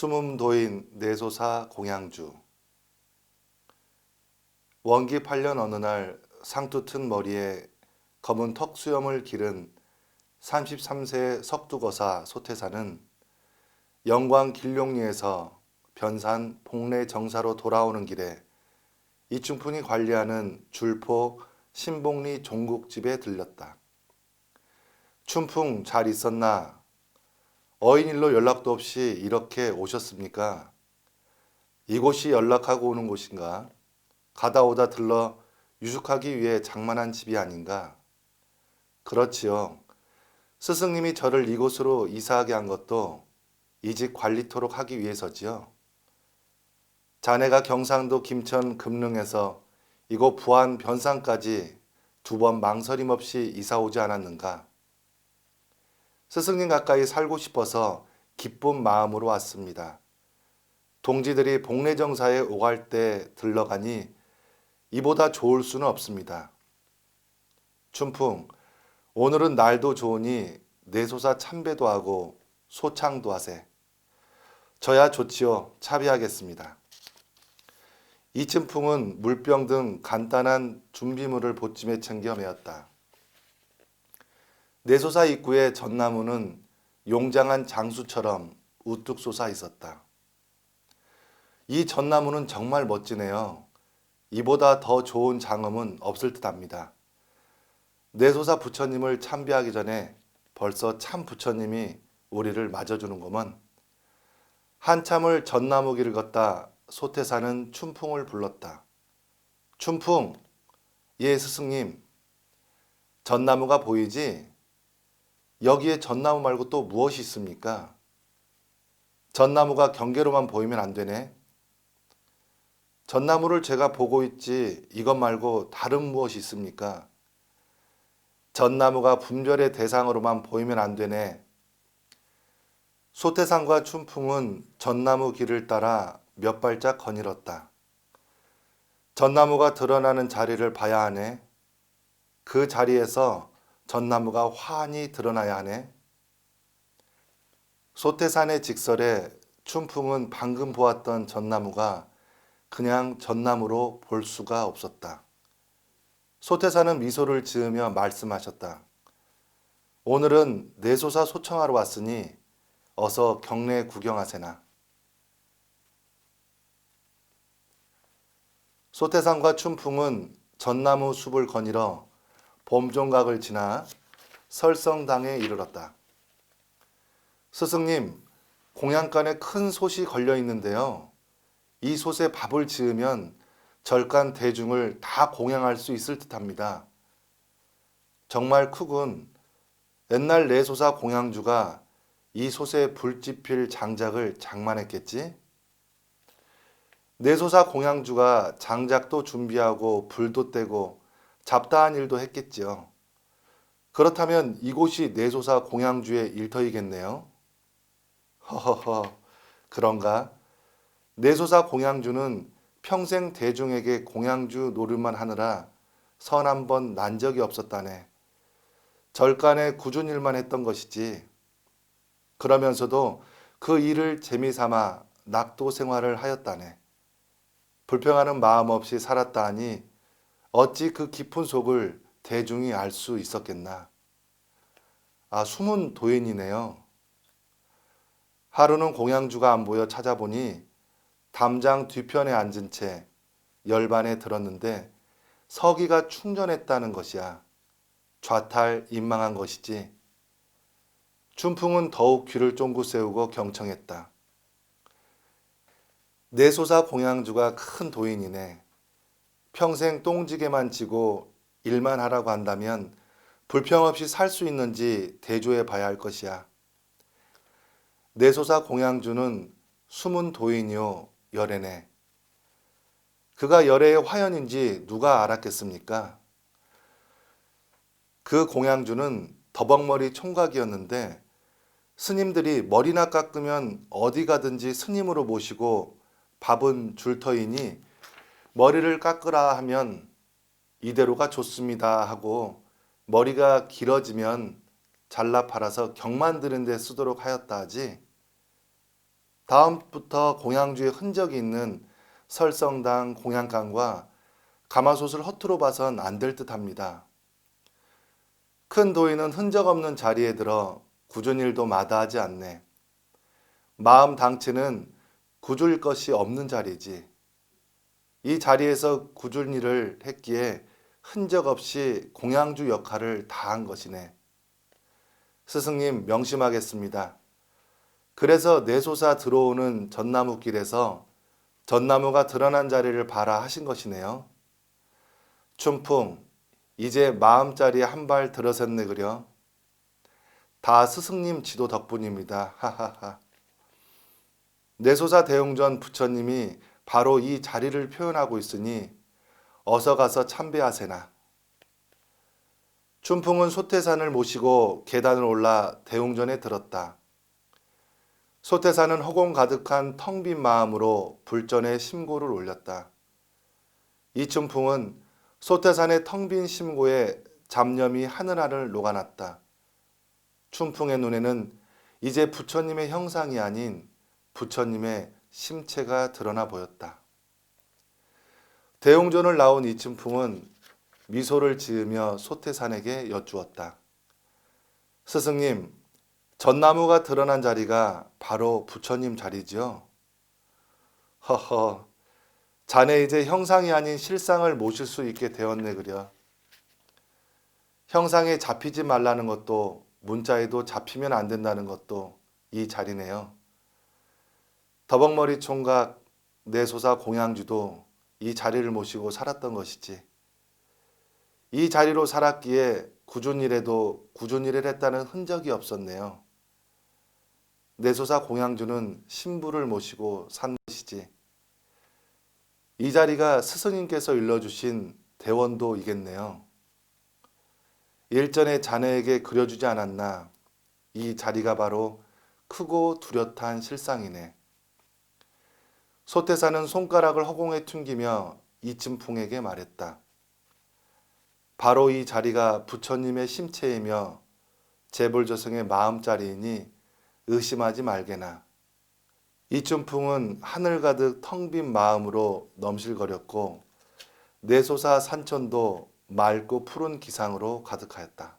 숨음도인 내소사 공양주. 원기 8년 어느 날 상투 튼 머리에 검은 턱수염을 기른 33세 석두거사 소태사는 영광 길룡리에서 변산 복례 정사로 돌아오는 길에 이충풍이 관리하는 줄포 신복리 종국집에 들렸다. 춘풍 잘 있었나? 어인일로 연락도 없이 이렇게 오셨습니까? 이곳이 연락하고 오는 곳인가? 가다 오다 들러 유숙하기 위해 장만한 집이 아닌가? 그렇지요. 스승님이 저를 이곳으로 이사하게 한 것도 이 집 관리토록 하기 위해서지요. 자네가 경상도 김천 금릉에서 이곳 부안 변산까지 2번 망설임 없이 이사 오지 않았는가? 스승님 가까이 살고 싶어서 기쁜 마음으로 왔습니다. 동지들이 복례정사에 오갈 때 들러가니 이보다 좋을 수는 없습니다. 춘풍, 오늘은 날도 좋으니 내소사 참배도 하고 소창도 하세. 저야 좋지요. 차비하겠습니다. 이춘풍은 물병 등 간단한 준비물을 보찜에 챙겨 메었다. 내소사 입구의 전나무는 용장한 장수처럼 우뚝 솟아 있었다. 이 전나무는 정말 멋지네요. 이보다 더 좋은 장엄은 없을 듯합니다. 내소사 부처님을 참배하기 전에 벌써 참 부처님이 우리를 맞아주는구먼. 한참을 전나무 길을 걷다 소태사는 춘풍을 불렀다. 춘풍, 예 스승님. 전나무가 보이지? 여기에 전나무 말고 또 무엇이 있습니까? 전나무가 경계로만 보이면 안 되네. 전나무를 제가 보고 있지 이것 말고 다른 무엇이 있습니까? 전나무가 분별의 대상으로만 보이면 안 되네. 소태상과 춘풍은 전나무 길을 따라 몇 발짝 거닐었다. 전나무가 드러나는 자리를 봐야 하네. 그 자리에서 전나무가 환히 드러나야 하네. 소태산의 직설에 춘풍은 방금 보았던 전나무가 그냥 전나무로 볼 수가 없었다. 소태산은 미소를 지으며 말씀하셨다. 오늘은 내소사 소청하러 왔으니 어서 경내 구경하세나. 소태산과 춘풍은 전나무 숲을 거닐어 봄종각을 지나 설성당에 이르렀다. 스승님, 공양간에 큰 솥이 걸려 있는데요. 이 솥에 밥을 지으면 절간 대중을 다 공양할 수 있을 듯합니다. 정말 크군. 옛날 내소사 공양주가 이 솥에 불지필 장작을 장만했겠지? 내소사 공양주가 장작도 준비하고 불도 떼고 잡다한 일도 했겠지요. 그렇다면 이곳이 내소사 공양주의 일터이겠네요. 허허허, 그런가? 내소사 공양주는 평생 대중에게 공양주 노릇만 하느라 선 한 번 난 적이 없었다네. 절간에 굳은 일만 했던 것이지. 그러면서도 그 일을 재미삼아 낙도 생활을 하였다네. 불평하는 마음 없이 살았다 하니 어찌 그 깊은 속을 대중이 알 수 있었겠나. 아, 숨은 도인이네요. 하루는 공양주가 안 보여 찾아보니 담장 뒤편에 앉은 채 열반에 들었는데 서기가 충전했다는 것이야. 좌탈 임망한 것이지. 춘풍은 더욱 귀를 쫑긋 세우고 경청했다. 내소사 공양주가 큰 도인이네. 평생 똥지게만 지고 일만 하라고 한다면 불평 없이 살 수 있는지 대조해 봐야 할 것이야. 내소사 공양주는 숨은 도인이요 열애네. 그가 열애의 화연인지 누가 알았겠습니까? 그 공양주는 더벅머리 총각이었는데 스님들이 머리나 깎으면 어디 가든지 스님으로 모시고 밥은 줄 터이니 머리를 깎으라 하면 이대로가 좋습니다 하고 머리가 길어지면 잘라 팔아서 경 만드는 데 쓰도록 하였다 하지. 다음부터 공양주의 흔적이 있는 설성당 공양간과 가마솥을 허투루 봐선 안 될 듯합니다. 큰 도인은 흔적 없는 자리에 들어 굳은 일도 마다하지 않네. 마음 당체는 굳을 것이 없는 자리지. 이 자리에서 굳은 일을 했기에 흔적 없이 공양주 역할을 다한 것이네. 스승님 명심하겠습니다. 그래서 내소사 들어오는 전나무길에서 전나무가 드러난 자리를 봐라 하신 것이네요. 춘풍, 이제 마음자리에 한 발 들어섰네 그려. 다 스승님 지도 덕분입니다. 하하하. 내소사 대웅전 부처님이 바로 이 자리를 표현하고 있으니 어서 가서 참배하세나. 춘풍은 소태산을 모시고 계단을 올라 대웅전에 들었다. 소태산은 허공 가득한 텅 빈 마음으로 불전에 심고를 올렸다. 이춘풍은 소태산의 텅 빈 심고에 잡념이 하늘하늘 녹아났다. 춘풍의 눈에는 이제 부처님의 형상이 아닌 부처님의 심체가 드러나 보였다. 대웅전을 나온 이춘풍은 미소를 지으며 소태산에게 여쭈었다. 스승님, 전나무가 드러난 자리가 바로 부처님 자리지요? 허허, 자네 이제 형상이 아닌 실상을 모실 수 있게 되었네 그려. 형상에 잡히지 말라는 것도 문자에도 잡히면 안 된다는 것도 이 자리네요. 더벅머리 총각 내소사 공양주도 이 자리를 모시고 살았던 것이지. 이 자리로 살았기에 굳은 일에도 굳은 일을 했다는 흔적이 없었네요. 내소사 공양주는 신부를 모시고 산 것이지. 이 자리가 스승님께서 일러주신 대원도이겠네요. 일전에 자네에게 그려주지 않았나. 이 자리가 바로 크고 뚜렷한 실상이네. 소태사는 손가락을 허공에 튕기며 이춘풍에게 말했다. 바로 이 자리가 부처님의 심체이며 재불조성의 마음자리이니 의심하지 말게나. 이춘풍은 하늘 가득 텅 빈 마음으로 넘실거렸고 내소사 산천도 맑고 푸른 기상으로 가득하였다.